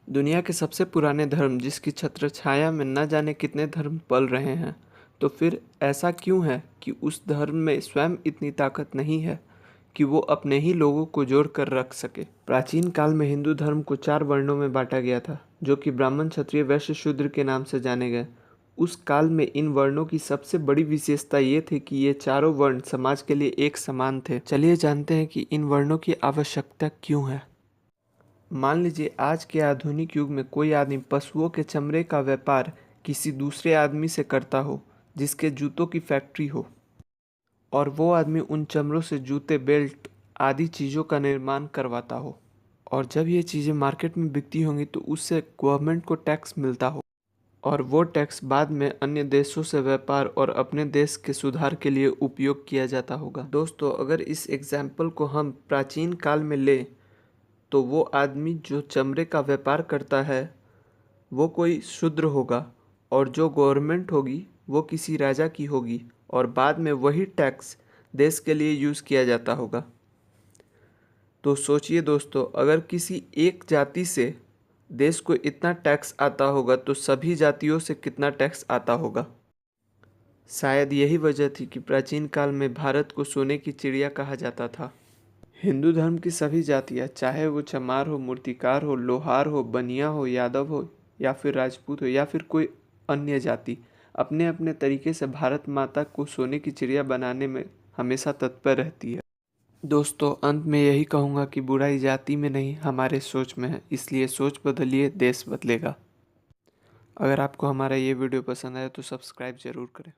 दुनिया के सबसे पुराने धर्म जिसकी छत्रछाया में न जाने कितने धर्म पल रहे हैं, तो फिर ऐसा क्यों है कि उस धर्म में स्वयं इतनी ताकत नहीं है कि वो अपने ही लोगों को जोड़ कर रख सके। प्राचीन काल में हिंदू धर्म को 4 वर्णों में बांटा गया था, जो कि ब्राह्मण, क्षत्रिय, वैश्य, शूद्र के नाम से जाने गए। उस काल में इन वर्णों की सबसे बड़ी विशेषता ये थी कि ये चारों वर्ण समाज के लिए एक समान थे। चलिए जानते हैं कि इन वर्णों की आवश्यकता क्यों है। मान लीजिए आज के आधुनिक युग में कोई आदमी पशुओं के चमड़े का व्यापार किसी दूसरे आदमी से करता हो, जिसके जूतों की फैक्ट्री हो, और वो आदमी उन चमड़ों से जूते, बेल्ट आदि चीज़ों का निर्माण करवाता हो, और जब ये चीज़ें मार्केट में बिकती होंगी तो उससे गवर्नमेंट को टैक्स मिलता हो, और वो टैक्स बाद में अन्य देशों से व्यापार और अपने देश के सुधार के लिए उपयोग किया जाता होगा। दोस्तों, अगर इस एग्जाम्पल को हम प्राचीन काल में लें तो वो आदमी जो चमड़े का व्यापार करता है वो कोई शूद्र होगा, और जो गवर्नमेंट होगी वो किसी राजा की होगी, और बाद में वही टैक्स देश के लिए यूज़ किया जाता होगा। तो सोचिए दोस्तों, अगर किसी एक जाति से देश को इतना टैक्स आता होगा तो सभी जातियों से कितना टैक्स आता होगा। शायद यही वजह थी कि प्राचीन काल में भारत को सोने की चिड़िया कहा जाता था। हिंदू धर्म की सभी जातियाँ, चाहे वो चमार हो, मूर्तिकार हो, लोहार हो, बनिया हो, यादव हो, या फिर राजपूत हो, या फिर कोई अन्य जाति, अपने अपने तरीके से भारत माता को सोने की चिड़िया बनाने में हमेशा तत्पर रहती है। दोस्तों, अंत में यही कहूँगा कि बुराई जाति में नहीं, हमारे सोच में है। इसलिए सोच बदलिए, देश बदलेगा। अगर आपको हमारा ये वीडियो पसंद आया तो सब्सक्राइब ज़रूर करें।